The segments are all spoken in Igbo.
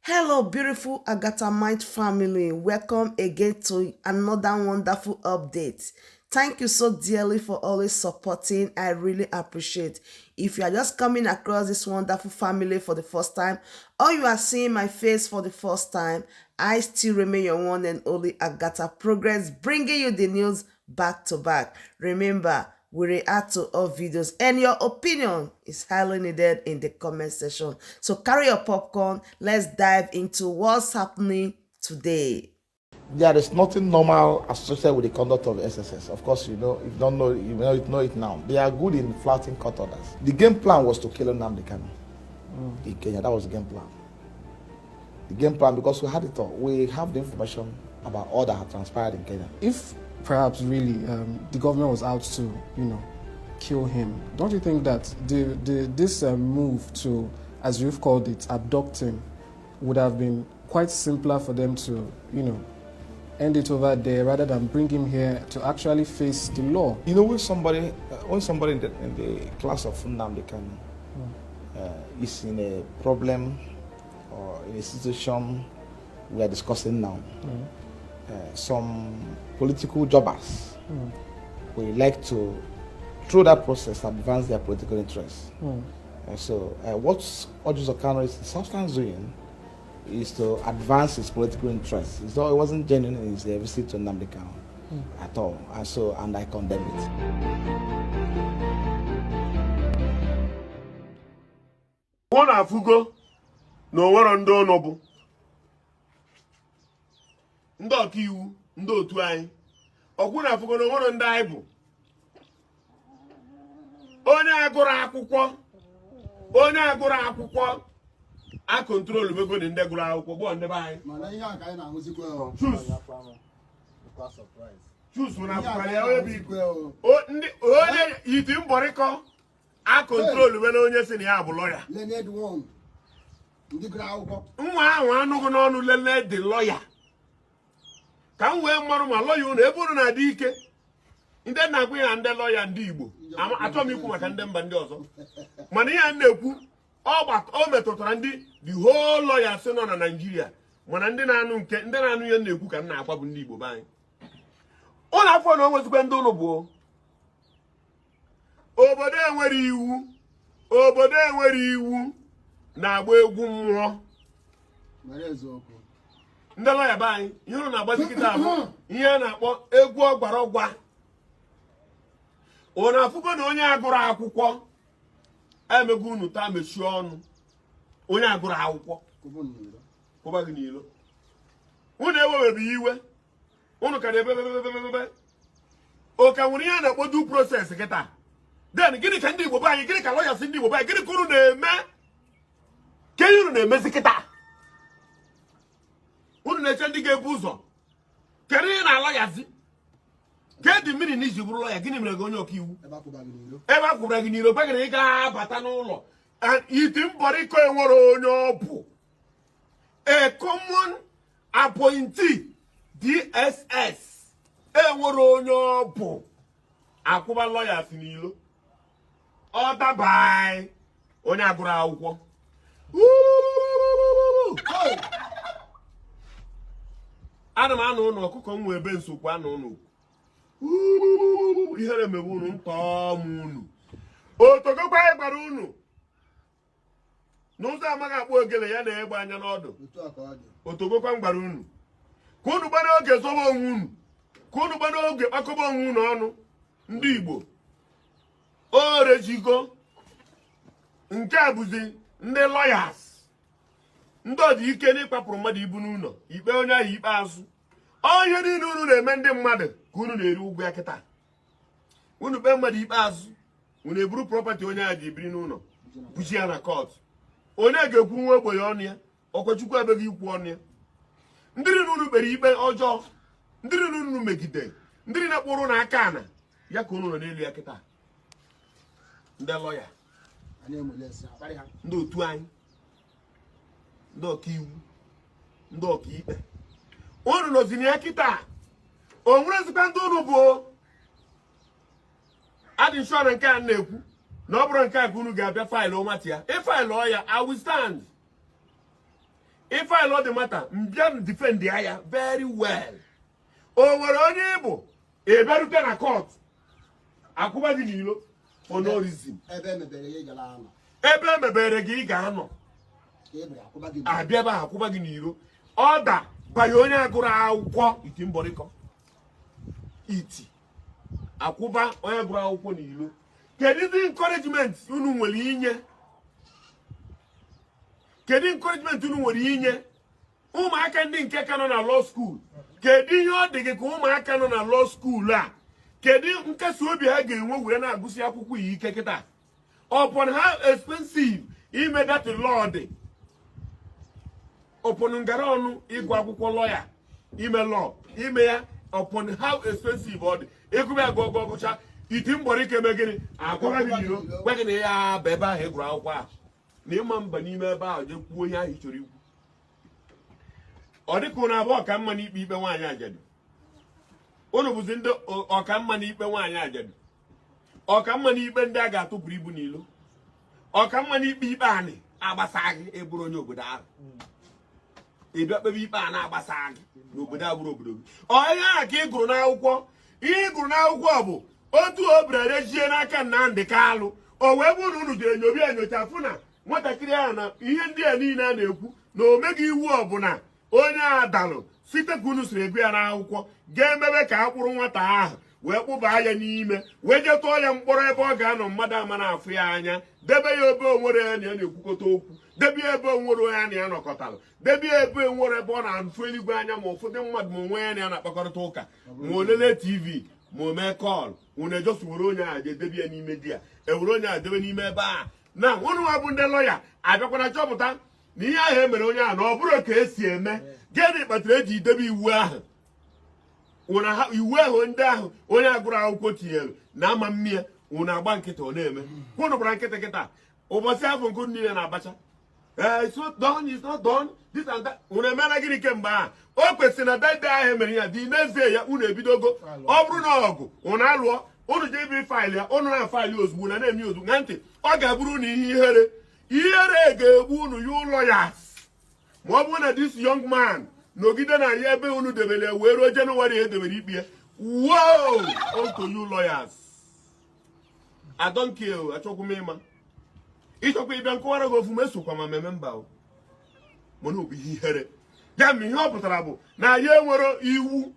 Hello, beautiful Agatha Mind family. Welcome again to another wonderful update. Thank you so dearly for always supporting. I really appreciate. If you are just coming across this wonderful family for the first time, or you are seeing my face for the first time, I still remain your one and only Agatha Progress, bringing you the news back to back. Remember, we react to all videos and your opinion is highly needed in the comment section. So carry your popcorn. Let's dive into what's happening today. There is nothing normal associated with the conduct of SSS. Of course, you know, if you don't know, you know it now. They are good in flouting court orders. The game plan was to kill Nnamdi Kanu in Kenya. That was the game plan. The game plan, because we had it all. We have the information about all that had transpired in Kenya. If perhaps really the government was out to, kill him, don't you think that this move to, as you've called it, abduct him, would have been quite simpler for them to, end it over there rather than bring him here to actually face the law? You know, when somebody in the class of Nnamdi Kanu is in a problem or in a situation we are discussing now, some political jobbers will like to, through that process, advance their political interests. So what Orji Kanu is in substance doing is to advance his political interests. It wasn't genuine in his visit to Nnamdi Kanu at all. And I condemn it. One afugo no nwere ndị ụnụ bụ ndị ọka iwu ndị otu anyị ọgwụ na afugo no nwere ndị anyị bụ onye agụrụ akwụkwọ a control mego ndị gụrụ akwụkwọ bụ ndị be anyị mana ihe a ka anyị na-ahụzikwa choose na akwụkwọ ya onye yiti mbọrịkọ a control mena onye si na ya bụ lawyer nwa ahụ anụghị n'ọnụ lele dị lawyer ka m wee mmarụ ma lawyer unu ebe unu na-adị ike ndị na-agụ ya ndị lawyer ndị Igbo achọ m ikwu maka ndị mba ndị ọzọ mana ihe a na-ekwu o metụtara ndị the whole lawyers nọ na Nigeria mana ndị na-anụ ihe na-ekwu ka m na-agwa bụ ndị Igbo be anyị ụlọ afọ na o nwezikwa ndị ụlọ bụ obodo enwere iwu na-agba egwu mmụọ ndị lawyer be anyị ihe ụlọ na-agbazi kịta abụ ihe a na-akpọ egwu ọgbara ọgwa ụnụ afụgo na onye agụrụ akwụkwọ emego unu taa mechie ọnụ onye agụrụ akwụkwọ kwụba gị n'ilo unu ewebeghị iwe unu ka na-ebebebebebe oke nwere ihe a na-akpọ due process kịta then gịnị ka ndị Igbo be anyị, gịnị ka lawyers ndị Igbo be anyị, gịnị ka unu na-eme ka ihe unu na-emezi kịta unu na-eche ndị ga-ebu ụzọ kedu ihe na lawyers get the meaning n'iji bụrụ lawyer. Gịnị mere gị onye ọka iwu ebe a kwụbara gị n'iro gwa gị na ị ga-abata n'ụlọ iti mbọrịkọ enwere onye ọ bụ a common appointee DSS enwere onye ọ bụ akwụba lawyers n'ilo ọ dabai onye agụrụ akwụkwọ ana m anụ ụlọ ọkụkọ m nwe ebe nsokwu anụ ụlọ ihere mebe unu ntọm unu otogokwa anyị gbara unu n'ụzọ amaghị akpọ ogele ya na-egbe anya n'ọdụ otogokwa m gbara unu ka unu gbara oge zọba onwe unu ka unu gbara oge kpakọba onwe unu ọnụ ndị Igbo o rejigo nke a bụzi ndị lawyers ndị ọdị ike n'ịkpapụrụ mmadụ ibu n'ụlọ ikpe onye ahụ ikpe azụ onye niile unu na-eme ndị mmadụ ka unu na-eri ụgwọ ya kịta unu kpee mmadụ ikpe azụ unu eburu property onye ahụ ji ebiri n'ụlọ buchi ya na court onye ga-ekwu nwa ogbenye ọnụ ya ọkwachukwu ebeghị ikwu ọnụ ya ndị niile unu kpere ikpe ọjọọ ndị niile unu megide ndị niile kpụrụ na aka ana ya ka unu nọ n'elu ya kịta ndị lawyer ndị otu anyị ndị ọka iwu ndị ọka ikpe unu nọzini ya kịta o nwerezikwa ndị unu bụ adị nshọ na nke a na-ekwu na ọ bụrụ nke a ka unu ga-abịa faịlụ ọmati ya ịfaịlụ ya I will stand If I love the matter, Mbiam defend the aya very well. O nwere onye Igbo eberute na court akwụba gị n'ilo for no reason. Ebe emebere gị ị ga-anọ abịa ebe ahụ akwụba gị n'ilo ọda banye onye agụrụ akwụkwọ iti mbọrịkọ iti akwụba onye agụrụ akwụkwọ n'ilo. Kedu the encouragement unu nwere inye? Kedu encouragement unu nwere inye ụmụaka ndị nke ka nọ na law school? Kedu ihe ọ dị gị ka ụmụaka nọ na law school a kedu nkasi obi ha ga-enwe were na-agụsị akwụkwọ yi ike kịta upon how expensive ime that law dị upon ngara ọnụ ịgụ akwụkwọ lawyer ime law ime ya upon how expensive ọ dị ịgụba ya gụcha iti mgbọrọ ike eme gịnị agwara gị n'iro gwa gị na ya bụ ebe ahụ ị gụrụ akwụkwọ a na ịma mba n'ime ebe ahụ je kwuo ihe ahụ ị chọrọ ikwu. Ọ dịka ụnụ abụọ ọka mma n'ikpe ikpe nwaanyị ajadu. Ụnụ bụzi ndị ọka mma n'ikpe nwaanyị ajadu. Ọka mma n'ikpe ndị a ga-atụpụrụ ibu n'ilo. Ọka mma n'ikpe ikpe anị agbasa gị eburu onye obodo ahụ. Ịbịa kpebe ikpe a na-agbasa gị n'obodo abụrụ obodo gị. Onye ahụ ka ị gụrụ n'akwụkwọ. Ihe ị gụrụ n'akwụkwọ bụ otu obere rejie n'aka Nnamdi Kalụ. O wee bụrụ na unu jere enyocha fụ na nwatakịrị ahụ na ihe ndị a niile a na-ekwu na o meghị iwu ọbụla onye a dalụ site ka unu siri ego ya n'akwụkwọ ga-emebe ka a kpụrụ nwata ahụ wee kpụbaa ya n'ime wee je tụọ ya mkpọrọ ebe ọ ga-anọ mmadụ ama na-afụ ya anya debe ya ebe onwere ya na ya na-ekwukọta okwu debe ya ebe onwere ya na ya nọkọtara debe ya ebe onwere ebe ọ na-afụ eluigwe anya ma ụfọdụ mmadụ ma onwe ya na ya na-akpakọrịta ụka ma olele TV ma o mee kọl unu ejosi were onye ahụ je debe ya n'ime di ya ewere onye ahụ debe n'ime ebe a na ụnụ nwa bụ ndị lọya abịakwana chọpụta na ihe ahụ emere onye ahụ na ọ bụrụ ka esi eme gịnị kpatara eji debe iwu ahụ iwu ahụ ndị ahụ onye agụrụ akwụkwọ tinyere na ama mmịa unu agba nkịta ọ na-eme ụnụ gbara nkịta kịta ụbọchị afọ nke niile na-abacha it's not done, it's not done, this and that. Unu emela gịnị kemgbe ahụ o kwesịrị na dede ahụ emere ya dị n'ezie ya unu ebidogo ọ bụrụ na ọgụ unu alụọ unu je ebe faịlụ ya unu na faịlụ ozugbo na na-eme ozugbo na ntị ọ ga-abụrụ na ihere ga-egbu unu ya ụlọ ya ma ọ bụrụ na this young man nọgide na ya ebe unu debere wee ruo Jenụwarị edebere ikpe ya wow unto you lawyers I don't care achọkwu m ịma ịchọkwa ịbịa nkọwara gị ofu mesokwa ma mmemme mba o mana ọ bụ ihere ya ma ihe ọ pụtara bụ na ya enwere iwu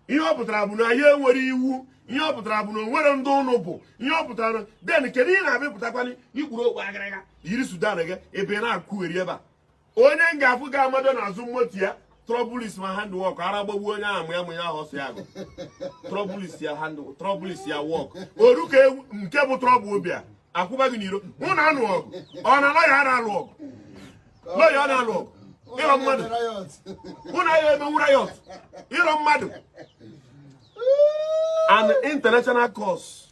ihe ọ pụtara bụ na ya enwere iwu ihe ọ pụtara bụ na onwere ndị ụnụ bụ ihe ọ pụtara den kedu ihe na-abịapụtakwana ikwuru okwu agịrịga yiri Sudan gị ebe na-akụgheri ebe a onye m ga-afụ ga amado n'azụ moto ya trọbụlis ma handwọk ara gbagbuo onye ahụ ya ya ahụ ọsọ ya agụ trọbụlis ya wọk oru ka nke bụ trọbụl bịa akwụba gị n'iro mụ na anụ ọgụ ọ na lọya ara alụ ọgụ lọya ọ na-alụ ọgụ ịrọ mmadụ mụ na ya emenwu rayọt ịrọ mmadụ an international course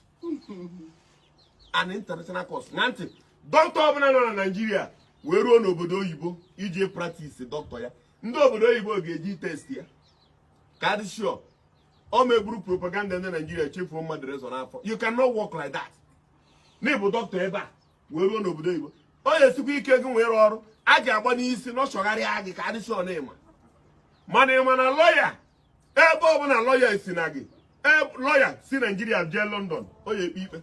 na ntị dọkịta ọbụla nọ na Naịjirịa wee ruo n'obodo oyibo iji practice dọkịta ya ndị obodo oyibo ga-eji test ya ka adị sure ọ megburu propaganda ndị Naịjirịa chefuo mmadụ rezọ n'afọ you cannot work like that n'ịbụ dọkịta ebe a wee ruo n'obodo oyibo ọ ga-esikwa ike gị wee rụọ ọrụ a ga-agba n'isi n'ọchọgharịa gị ka adị sure na ịma mana ịma na lọya ebe ọbụla lọya si na gị lọya si Naịjirịa jee London o ya ekpe ikpe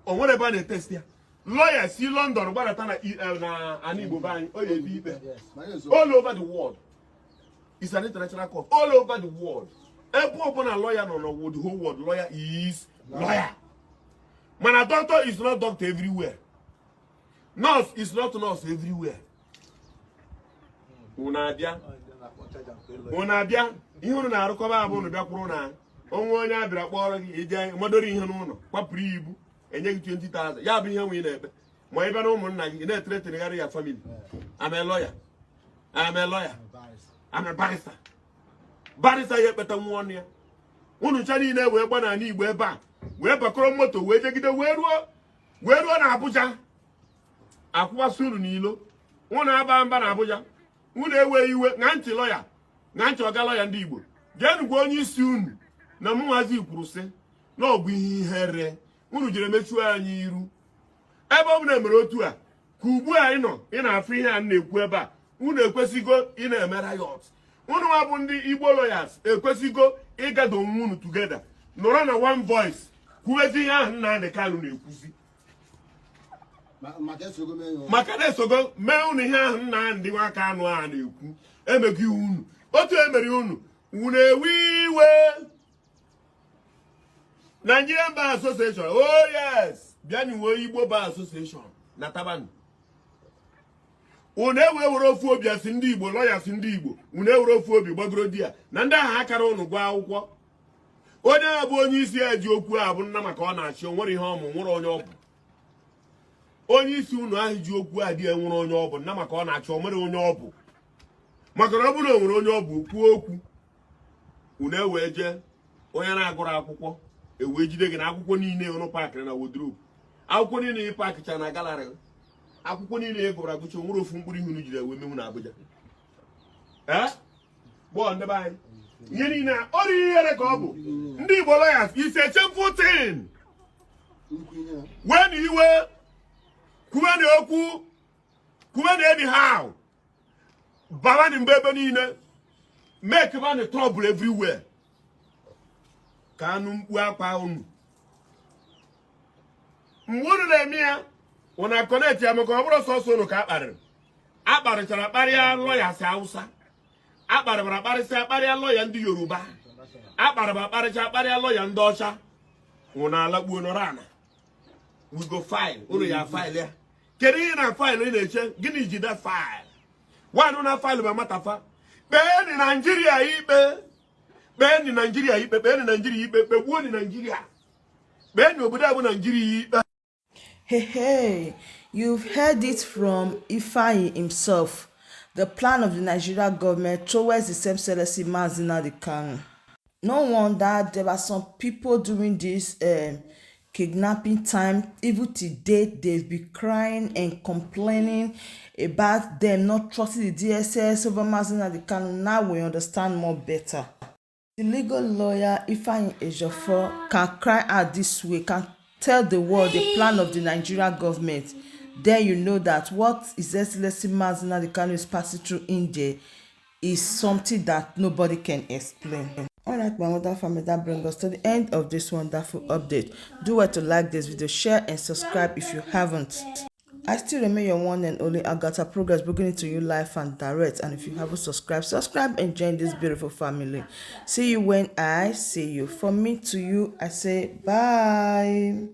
o nwere ebe a na-etest ya lawyer si London gbadata na ana Igbo be anyị o ya ekpe ikpe all over the world. It's an international court all over the world. Ebe ọbụla lawyer nọ n'ụwa the whole world lawyer is lawyer. Mana doctor is not doctor everywhere. Nurse is not nurse everywhere. Unu abịa ihe unu na-arụkọba abụ unu bịakwuru na onwe onye abịara kpọrọ gị ije madoro ihe n'ụlọ kwapụrụ ibu enye gị 20,000 ya bụ ihe nwe ị na-ekpe ma ebe na ụmụnna gị na-eteretegharị ya family. I'm a lawyer, I'm a barrister ya ekpeta nwa ọnụ ya unu ncha niile wee gba n'ala Igbo ebe a wee bakọrọ moto wee jegide wee ruo na Abuja akwụkwasị unu n'ilo unu aba mba na Abuja unu ewe iwe na ntị lọya na ntị ọga lọya ndị Igbo jee gwa onye isi unu na mụnwazi kwuru sị na ọ bụ ihe ihere unu jere mechuo anyị iru ebe ọ bụla emere otu a ka ugbu a anyị nọ ị na-afụ ihe a na-ekwu ebe a unu ekwesịgo ị na-eme riot. Unu abụ ndị Igbo lawyers ekwesịgo ịgado onwe unu together nọrọ na one voice kwuwezi ihe ahụ Nnamdi Kanu na-ekwuzi maka na-esogo mee unu ihe ahụ Nnamdi Kanu a na-ekwu emeghị unu otu emere unu ewe iwe. Nigerian Bar Association, oh yes, bịaniwe Igbo Bar Association na Taban. Unu ewere ofu obi asị ndị Igbo, lawyers ndị Igbo, unu ewere ofu obi gbagoro di ya na ndị ahụ akara unu gwa akwụkwọ. Onye a bụ onye isi eji okwu a bụ nna maka ọ na-achị onwere ihe ọmụ nwere onye ọ bụ. Onye isi unu ahụ ji okwu a dị enwere onye ọ bụ nna maka ọ na-achị onwere onye ọ bụ. Maka na ọ bụrụ onwere onye ọ bụ kwuo okwu. Unu ewee jee onye na-agụrụ akwụkwọ ewe jide gị na akwụkwọ niile unu paakịrị na wodrobu. Akwụkwọ niile ị paakịcha na galarị. Akwụkwọ niile ị gụrụ agụcha nwere ofu mkpụrụ ihe unu jiri ewe menwu na Abuja. Gbọọ ndị be anyị. Ihe niile ọ dị ihere ka ọ bụ. Ndị Igbo lawyers is a shameful thing. When iwe kwuwe na okwu kwuwe na anyhow baba ni mgbe ebe niile make man trouble everywhere. Ka anụ mkpu akwa unu mgbe na-eme ya unu akọneti ya maka ọ bụrụ sọsọ unu ka akparịchara akparịa lọya si Hausa, akparịbara akparịsị akparịa lọya ndị Yoruba, akparịba akparịcha akparịa lọya ndị ọcha. Unu alagbuo nọrọ ana we go file unu ya file ya. Kedu ihe na file ị na-eche gịnị jide file nwanụ na file ba matafa kpee ni Nigeria ikpe kpee ni Nigeria ikpe kpee ni Nigeria ikpe kpegbuo ni Nigeria kpee ni obodo abụ Nigeria ikpe. Hey, you've heard it from Ifeanyi himself, the plan of the Nigeria government towards the Excellency Mazi Nnamdi Kanu. No wonder there are some people during this kidnapping time, even to date, they've been crying and complaining about them not trusting the DSS over Mazi Nnamdi Kanu. Now we understand more better. The legal lawyer Ifeanyi Ejiofor can cry out this way, can tell the world the plan of the Nigeria government. Then you know that what His Excellency Mazi Nnamdi Kanu is passing through India is something that nobody can explain. Alright, my mother family, that brings us to the end of this wonderful update. Do well to like this video, share and subscribe if you haven't. I still remain your one and only Agatha Progress, bringing it to you live and direct. And if you haven't subscribed, subscribe and join this beautiful family. See you when I see you. From me to you, I say bye.